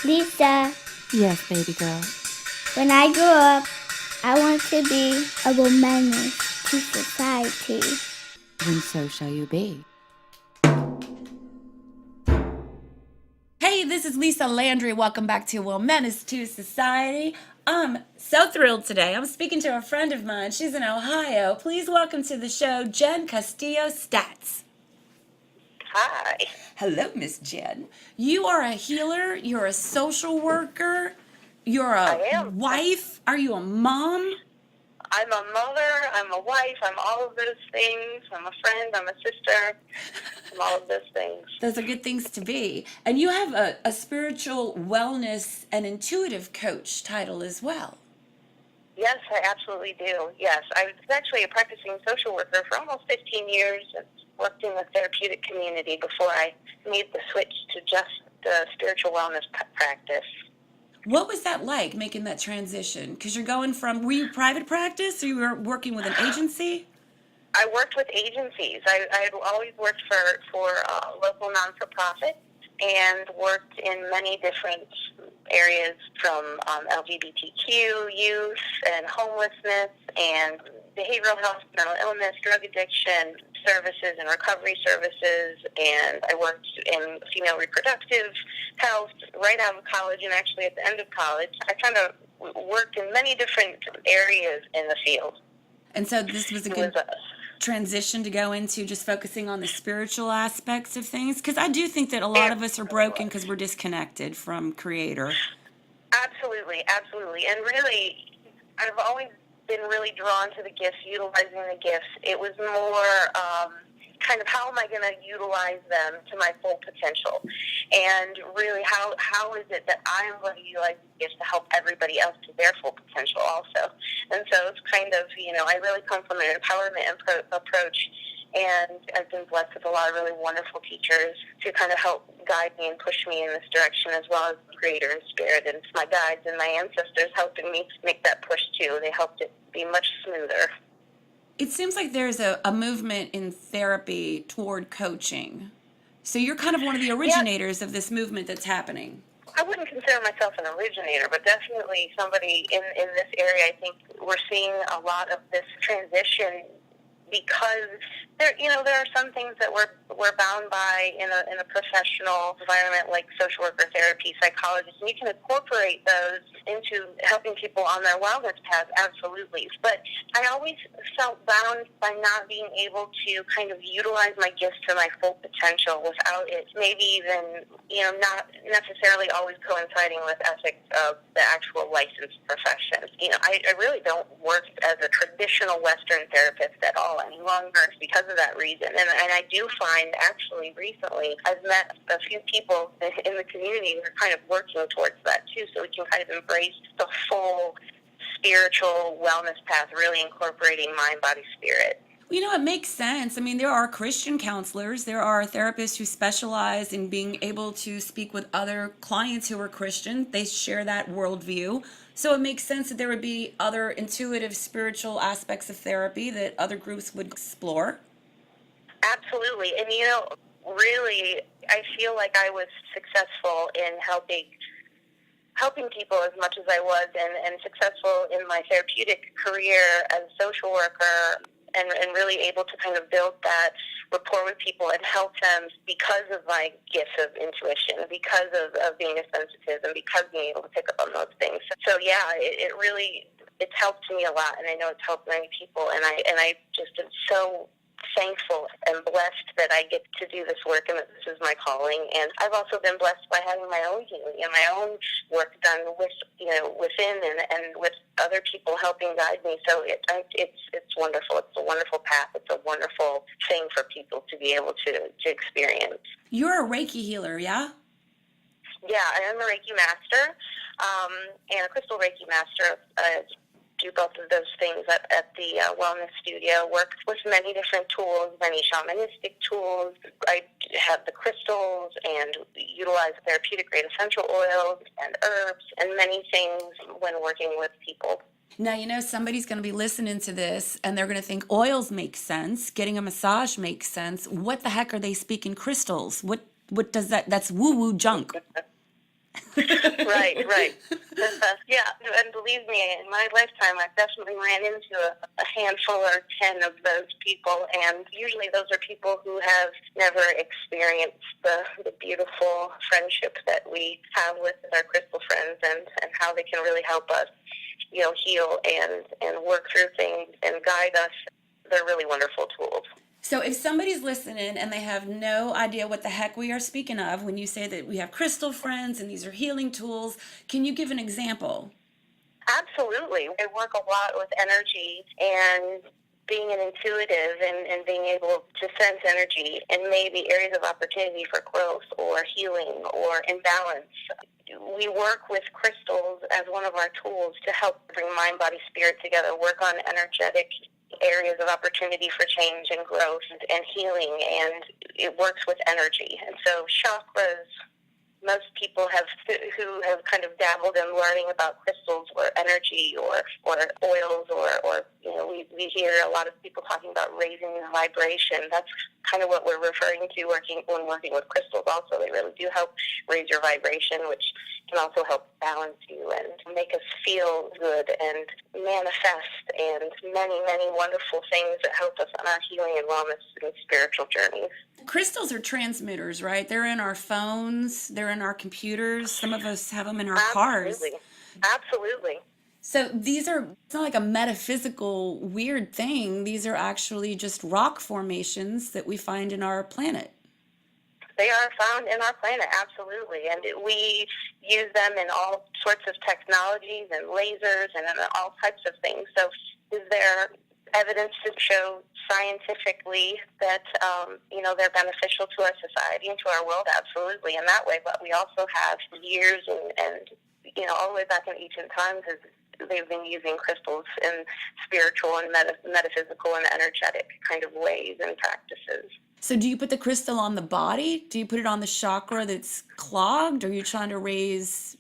Lisa, Yes, baby girl. when I grow up, I want to be a womanist to society. Then so shall you be. Hey, this is Lisa Landry. Welcome back to Menace to Society. I'm so thrilled today. I'm speaking to a friend of mine. She's in Ohio. Please welcome to the show, Jenn Castillo Staats. Hi. Hello, Miss Jenn. You are a healer. You're a social worker. You're I a am. wife. Are you a mom? I'm a mother. I'm a wife. I'm all of those things. I'm a friend. I'm a sister. I'm all of those things. Those are good things to be. And you have a spiritual wellness and intuitive coach title as well. Yes, I absolutely do. Yes. I was actually a practicing social worker for almost 15 years and worked in the therapeutic community before I made the switch to just spiritual wellness practice. What was that like, making that transition? Because you're going from, were you private practice or you were working with an agency? I worked with agencies. I had always worked for local non-for-profit and worked in many different areas from LGBTQ, youth, and homelessness, and behavioral health, mental illness, drug addiction services and recovery services, and I worked in female reproductive health right out of college and actually at the end of college. I kind of worked in many different areas in the field. And so this was a It good was transition to go into just focusing on the spiritual aspects of things. Because I do think that a lot of us are broken because we're disconnected from Creator. Absolutely, absolutely. And really, I've always been really drawn to the gifts, utilizing the gifts. It was more kind of how am I going to utilize them to my full potential? And really, how is it that I'm going to utilize these gifts to help everybody else to their full potential also? And so it's kind of, I really come from an empowerment approach, and I've been blessed with a lot of really wonderful teachers to kind of help guide me and push me in this direction, as well as the Creator and Spirit. And it's my guides and my ancestors helping me make that push too. They helped it be much smoother. It seems like there's a movement in therapy toward coaching. So you're kind of one of the Yeah, originators of this movement that's happening. I wouldn't consider myself an originator, but definitely somebody in this area. I think we're seeing a lot of this transition because there are some things that we're bound by in a professional environment like social worker, therapy, psychologist, and you can incorporate those into helping people on their wellness path, absolutely. But I always felt bound by not being able to kind of utilize my gifts to my full potential without it maybe even, not necessarily always coinciding with ethics of the actual licensed profession. I really don't work as a traditional Western therapist at all any longer because of that reason. And I do find actually recently I've met a few people in the community who are kind of working towards that too, so we can kind of embrace the full spiritual wellness path, really incorporating mind, body, spirit. It makes sense. I mean, there are Christian counselors, there are therapists who specialize in being able to speak with other clients who are Christian. They share that worldview. So it makes sense that there would be other intuitive spiritual aspects of therapy that other groups would explore. Absolutely. And, really, I feel like I was successful in helping people as much as I was, and successful in my therapeutic career as a social worker, and really able to kind of build that rapport with people and help them because of my gifts of intuition, because of being a sensitive, and because being able to pick up on those things. So yeah, it really, it's helped me a lot, and I know it's helped many people, and I just am so thankful and blessed that I get to do this work and that this is my calling. And I've also been blessed by having my own healing and my own work done within and with other people helping guide me. So it's wonderful. It's a wonderful path. It's a wonderful thing for people to be able to experience. You're a Reiki healer, yeah? Yeah, I am a Reiki master and a crystal Reiki master. Do both of those things at the wellness studio. Work with many different tools, many shamanistic tools. I have the crystals and utilize therapeutic grade essential oils and herbs and many things when working with people. Now, somebody's going to be listening to this and they're going to think oils make sense, getting a massage makes sense. What the heck are they speaking crystals? What does that's woo-woo junk? Right, right. Yeah, and believe me, in my lifetime, I've definitely ran into a handful or 10 of those people, and usually those are people who have never experienced the beautiful friendship that we have with our crystal friends, and how they can really help us, heal and work through things and guide us. They're really wonderful tools. So if somebody's listening and they have no idea what the heck we are speaking of when you say that we have crystal friends and these are healing tools, can you give an example? Absolutely. I work a lot with energy and being an intuitive and being able to sense energy and maybe areas of opportunity for growth or healing or imbalance. We work with crystals as one of our tools to help bring mind, body, spirit together, work on energetic areas of opportunity for change and growth and healing, and it works with energy. And so chakras, most people who have kind of dabbled in learning about crystals or energy or oils or we hear a lot of people talking about raising the vibration. That's kind of what we're referring to when working with crystals also. They really do help raise your vibration, which can also help balance you and make us feel good and manifest, and many, many wonderful things that help us on our healing and wellness and spiritual journeys. Crystals are transmitters, right? They're in our phones, they're in our computers. Some of us have them in our cars. Absolutely. Absolutely. So it's not like a metaphysical weird thing. These are actually just rock formations that we find in our planet. They are found in our planet, absolutely. And we use them in all sorts of technologies and lasers and in all types of things. So is there evidence to show scientifically that, they're beneficial to our society and to our world? Absolutely, in that way. But we also have years and all the way back in ancient times, they've been using crystals in spiritual and metaphysical and energetic kind of ways and practices. So do you put the crystal on the body? Do you put it on the chakra that's clogged? Or are you trying to raise...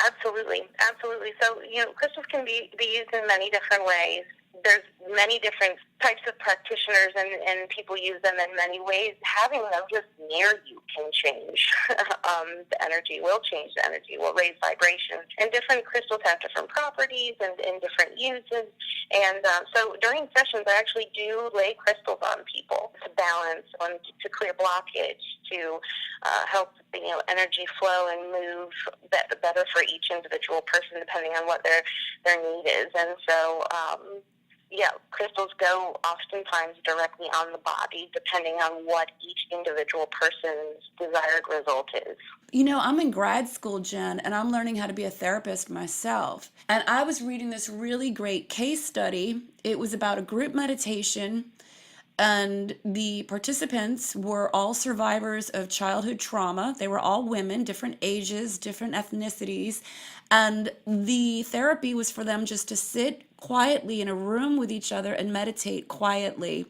Absolutely, absolutely. So, crystals can be used in many different ways. There's many different types of practitioners, and people use them in many ways. Having them just near you can change the energy, will change the energy, will raise vibration. And different crystals have different properties and different uses. And so during sessions, I actually do lay crystals on people to balance, to clear blockage, to help energy flow and move better for each individual person, depending on what their need is. And so, crystals go oftentimes directly on the body, depending on what each individual person's desired result is. I'm in grad school, Jen, and I'm learning how to be a therapist myself. And I was reading this really great case study. It was about a group meditation, and the participants were all survivors of childhood trauma. They were all women, different ages, different ethnicities. And the therapy was for them just to sit quietly in a room with each other and meditate quietly.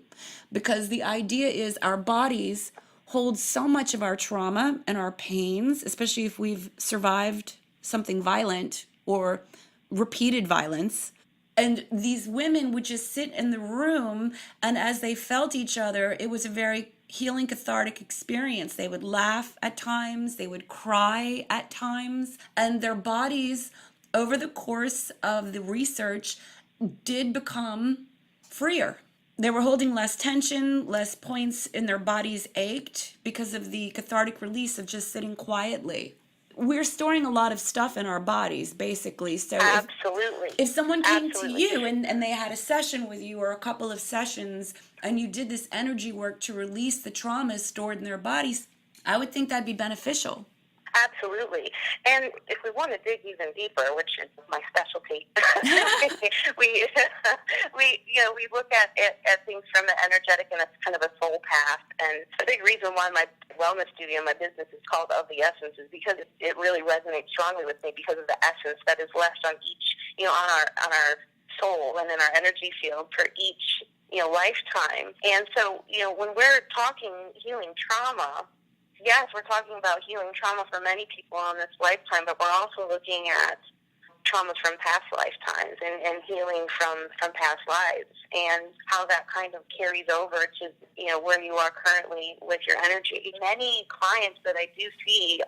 Because the idea is our bodies hold so much of our trauma and our pains, especially if we've survived something violent or repeated violence. And these women would just sit in the room, and as they felt each other, it was a very healing, cathartic experience. They would laugh at times, they would cry at times, and their bodies, over the course of the research, did become freer. They were holding less tension, less points in their bodies ached because of the cathartic release of just sitting quietly. We're storing a lot of stuff in our bodies, basically. So absolutely. If someone came to you and they had a session with you or a couple of sessions and you did this energy work to release the traumas stored in their bodies, I would think that'd be beneficial. Absolutely. And if we want to dig even deeper, which is my specialty, we look at things from the energetic and it's kind of a soul path. And a big reason why my wellness studio, my business, is called Of the Essence is because it really resonates strongly with me because of the essence that is left on each, on our soul and in our energy field for each, lifetime. And so, when we're talking healing trauma, yes, we're talking about healing trauma for many people on this lifetime, but we're also looking at traumas from past lifetimes and healing from past lives and how that kind of carries over to, where you are currently with your energy. Many clients that I do see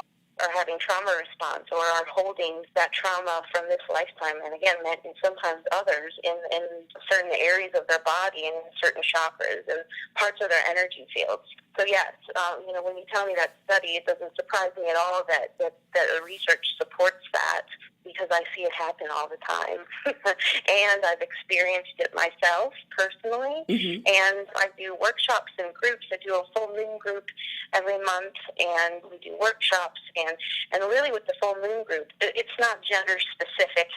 are having trauma response or are holding that trauma from this lifetime, and again, and sometimes others in certain areas of their body and in certain chakras and parts of their energy fields. So yes, when you tell me that study, it doesn't surprise me at all that the research supports that, because I see it happen all the time. And I've experienced it myself personally. Mm-hmm. And I do workshops and groups. I do a full moon group every month, and we do workshops. And really with the full moon group, it's not gender specific.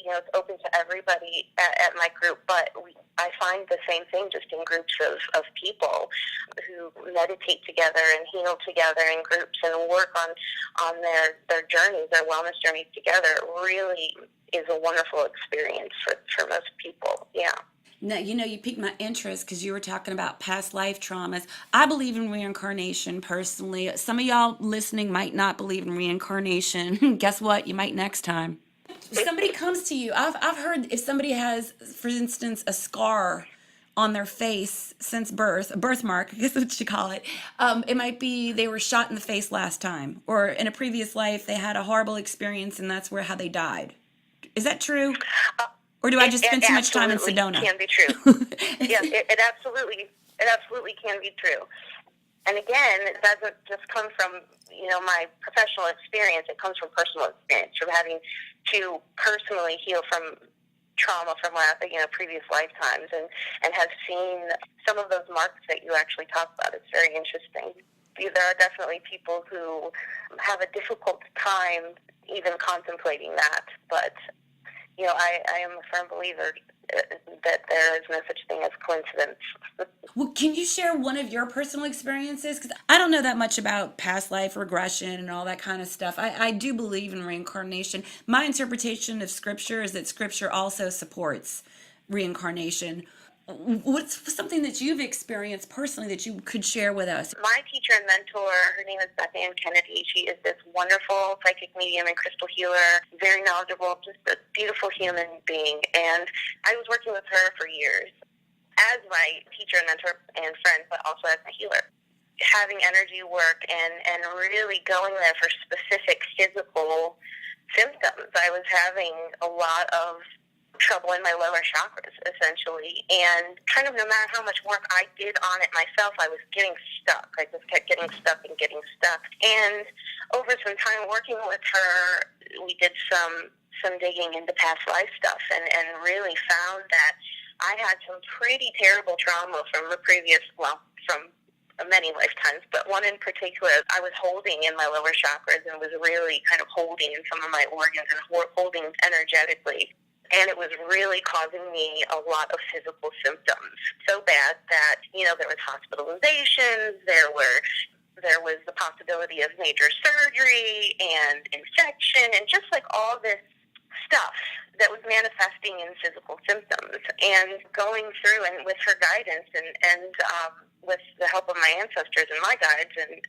It's open to everybody at my group, but I find the same thing just in groups of people who meditate together and heal together in groups and work on their journeys, their wellness journeys together. It really is a wonderful experience for most people. Yeah. Now, you piqued my interest because you were talking about past life traumas. I believe in reincarnation personally. Some of y'all listening might not believe in reincarnation. Guess what? You might next time. If somebody comes to you, I've heard if somebody has, for instance, a scar on their face since birth, a birthmark, I guess that's what you call it. It might be they were shot in the face last time, or in a previous life they had a horrible experience and that's how they died. Is that true? Or do I just spend too much time in Sedona? It can be true. Yes, it absolutely can be true. And again, it doesn't just come from my professional experience. It comes from personal experience, from having to personally heal from trauma from previous lifetimes, and have seen some of those marks that you actually talk about. It's very interesting. There are definitely people who have a difficult time even contemplating that, but I am a firm believer that there is no such thing as coincidence. Well, can you share one of your personal experiences? Because I don't know that much about past life regression and all that kind of stuff. I do believe in reincarnation. My interpretation of Scripture is that Scripture also supports reincarnation. What's something that you've experienced personally that you could share with us? My teacher and mentor, her name is Beth Ann Kennedy. She is this wonderful psychic medium and crystal healer, very knowledgeable, just a beautiful human being. And I was working with her for years as my teacher and mentor and friend, but also as my healer. Having energy work and really going there for specific physical symptoms. I was having a lot of trouble in my lower chakras, essentially, and kind of no matter how much work I did on it myself, I was getting stuck. I just kept getting stuck. And over some time working with her, we did some digging into past life stuff, and really found that I had some pretty terrible trauma from from many lifetimes, but one in particular I was holding in my lower chakras and was really kind of holding in some of my organs and holding energetically. And it was really causing me a lot of physical symptoms. So bad that, there was hospitalizations, there was the possibility of major surgery and infection and just like all this stuff that was manifesting in physical symptoms. And going through and with her guidance and with the help of my ancestors and my guides, and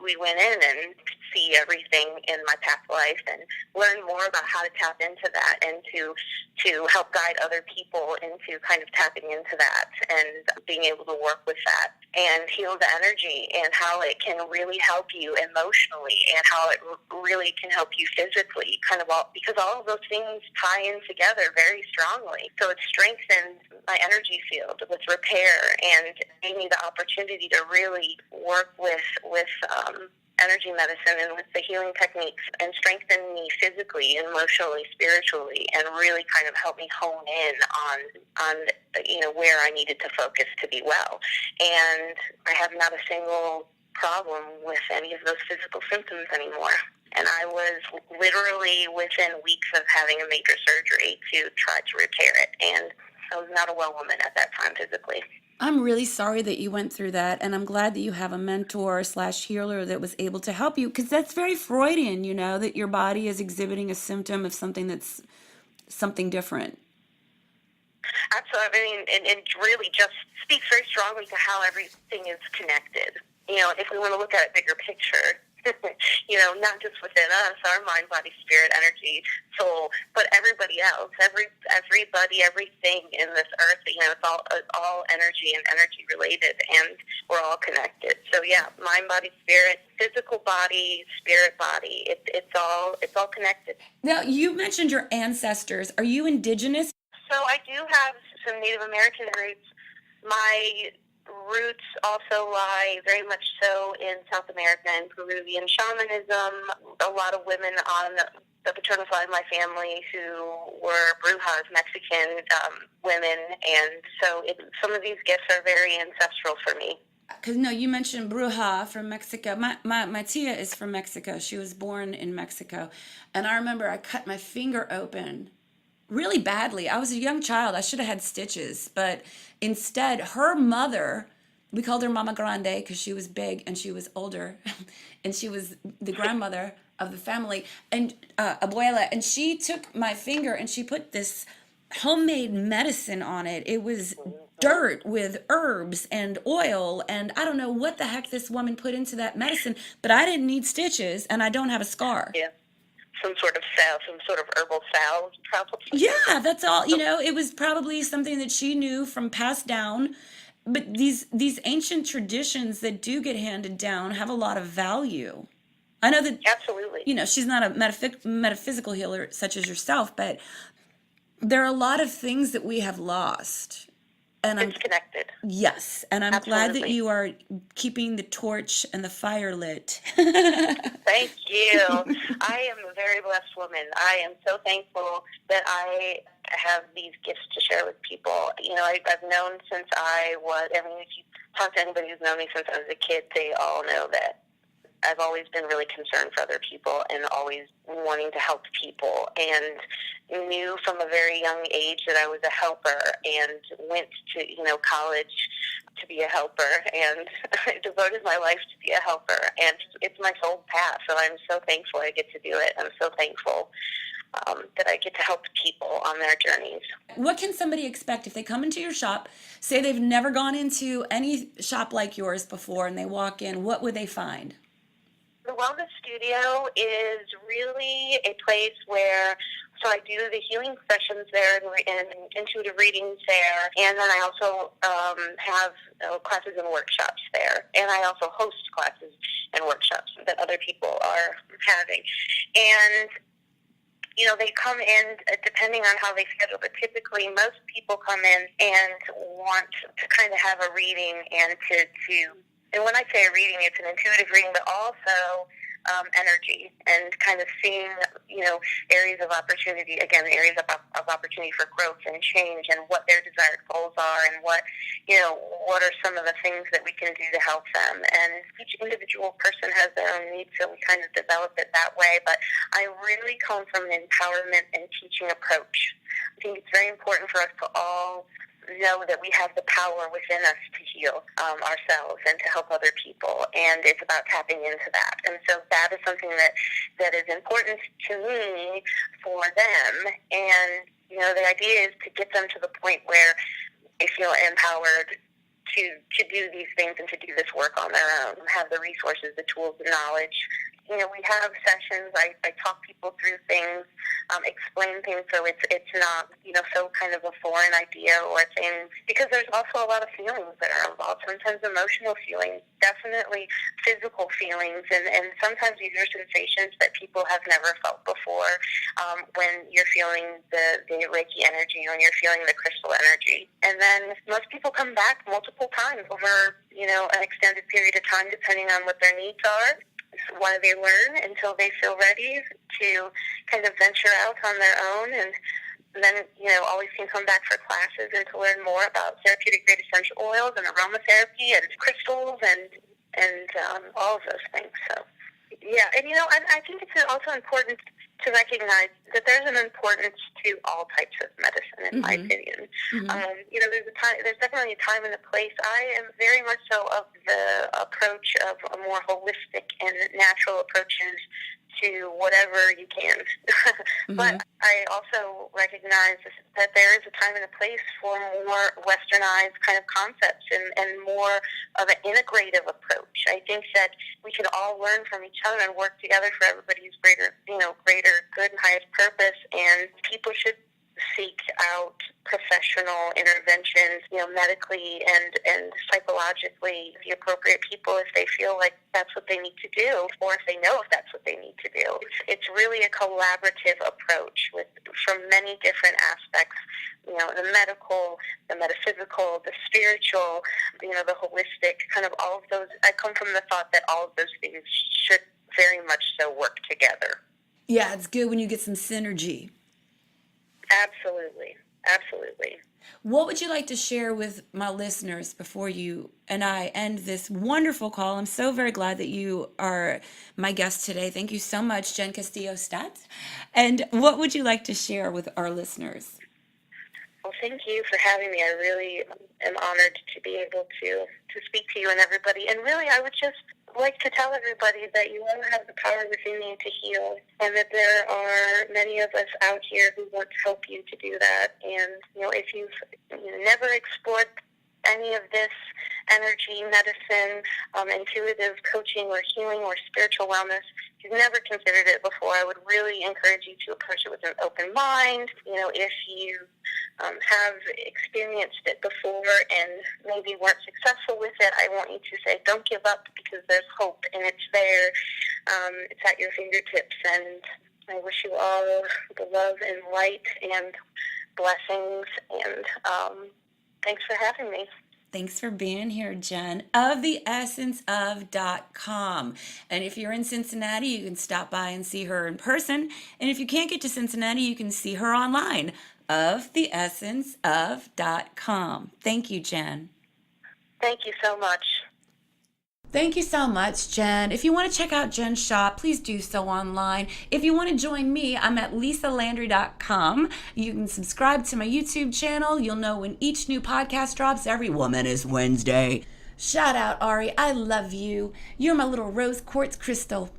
we went in and could see everything in my past life and learn more about how to tap into that and to help guide other people into kind of tapping into that and being able to work with that and heal the energy and how it can really help you emotionally and how it really can help you physically, because all of those things tie in together very strongly. So it strengthened my energy field with repair and gave me the opportunity to really work with energy medicine and with the healing techniques and strengthen me physically, emotionally, spiritually, and really kind of help me hone in on where I needed to focus to be well. And I have not a single problem with any of those physical symptoms anymore. And I was literally within weeks of having a major surgery to try to repair it. And I was not a well woman at that time physically. I'm really sorry that you went through that, and I'm glad that you have a mentor / healer that was able to help you, because that's very Freudian, that your body is exhibiting a symptom of something that's something different. Absolutely. I mean, and it really just speaks very strongly to how everything is connected. If we want to look at it bigger picture, not just within us, our mind, body, spirit, energy, soul, but everybody else, everybody, everything in this earth, it's all energy and energy related, and we're all connected. So yeah, mind, body, spirit, physical body, spirit body, it's all connected. Now, you mentioned your ancestors. Are you indigenous? So I do have some Native American roots. My roots also lie very much so in South America and Peruvian shamanism. A lot of women on the paternal side of my family who were Brujas, Mexican women, and so some of these gifts are very ancestral for me. Because you mentioned Bruja from Mexico. My tia is from Mexico. She was born in Mexico. And I remember I cut my finger open really badly. I was a young child. I should have had stitches. But instead, her mother, we called her Mama Grande because she was big and she was older. And she was the grandmother of the family. And abuela. And she took my finger and she put this homemade medicine on it. It was dirt with herbs and oil, and I don't know what the heck this woman put into that medicine, but I didn't need stitches and I don't have a scar. Yeah. Some sort of salve, some sort of herbal salve, probably. Yeah, that's all. It was probably something that she knew from passed down. But these ancient traditions that do get handed down have a lot of value. I know that Absolutely. She's not a metaphysical healer such as yourself, but there are a lot of things that we have lost. And it's connected. Yes, and I'm glad that you are keeping the torch and the fire lit. Thank you. I am a very blessed woman. I am so thankful that I have these gifts to share with people. I've known since if you talk to anybody who's known me since I was a kid, they all know that I've always been really concerned for other people and always wanting to help people, and knew from a very young age that I was a helper, and went to college to be a helper, and I devoted my life to be a helper, and it's my soul path, so I'm so thankful I get to do it. I'm so thankful that I get to help people on their journeys. What can somebody expect if they come into your shop, say they've never gone into any shop like yours before, and they walk in? What would they find? The Wellness Studio is really a place where, so I do the healing sessions there and intuitive readings there, and then I also have classes and workshops there, and I also host classes and workshops that other people are having. And they come in depending on how they schedule, but typically most people come in and want to kind of have a reading and and when I say a reading, it's an intuitive reading, but also energy, and kind of seeing, areas of opportunity, again, areas of opportunity for growth and change, and what their desired goals are, and what are some of the things that we can do to help them. And each individual person has their own needs, so we kind of develop it that way. But I really come from an empowerment and teaching approach. I think it's very important for us to all know that we have the power within us to heal ourselves and to help other people, and it's about tapping into that. And so that is something that is important to me for them, and the idea is to get them to the point where they feel empowered to do these things and to do this work on their own, have the resources, the tools, the knowledge. We have sessions. I talk people through things, explain things, so it's not so kind of a foreign idea or thing, because there's also a lot of feelings that are involved. Sometimes emotional feelings, definitely physical feelings, and sometimes these are sensations that people have never felt before. When you're feeling the Reiki energy, when you're feeling the crystal energy, and then most people come back multiple times over an extended period of time, depending on what their needs are. Why they learn until they feel ready to kind of venture out on their own, and then always can come back for classes and to learn more about therapeutic great essential oils and aromatherapy and crystals and all of those things. So yeah, and I think it's also important to recognize that there's an importance to all types of medicine, in my opinion. There's definitely a time and a place. I am very much so of the approach of a more holistic and natural approaches to whatever you can. But I also recognize that there is a time and a place for more westernized kind of concepts and more of an integrative approach. I think that we can all learn from each other and work together for everybody's greater good and highest purpose, and people should seek out professional interventions, medically and psychologically, the appropriate people if they feel like that's what they need to do, or if they know if that's what they need to do. It's really a collaborative approach from many different aspects, the medical, the metaphysical, the spiritual, the holistic, kind of all of those. I come from the thought that all of those things should very much so work together. Yeah, it's good when you get some synergy. Absolutely. Absolutely. What would you like to share with my listeners before you and I end this wonderful call? I'm so very glad that you are my guest today. Thank you so much, Jenn Castillo Staats. And what would you like to share with our listeners? Well, thank you for having me. I really am honored to be able to speak to you and everybody. And really, I would just like to tell everybody that you all have the power within you to heal, and that there are many of us out here who want to help you to do that. And, if you've never explored any of this energy, medicine, intuitive coaching or healing or spiritual wellness, if you've never considered it before, I would really encourage you to approach it with an open mind. If you have experienced it before and maybe weren't successful with it, I want you to say, don't give up, because there's hope and it's there. It's at your fingertips, and I wish you all the love and light and blessings, and thanks for having me. Thanks for being here, Jenn, of theessenceof.com. And if you're in Cincinnati, you can stop by and see her in person. And if you can't get to Cincinnati, you can see her online, of theessenceof.com. Thank you, Jenn. Thank you so much. Thank you so much, Jenn. If you want to check out Jenn's shop, please do so online. If you want to join me, I'm at lisalandry.com. You can subscribe to my YouTube channel. You'll know when each new podcast drops. Every woman is Wednesday. Shout out, Ari. I love you. You're my little rose quartz crystal.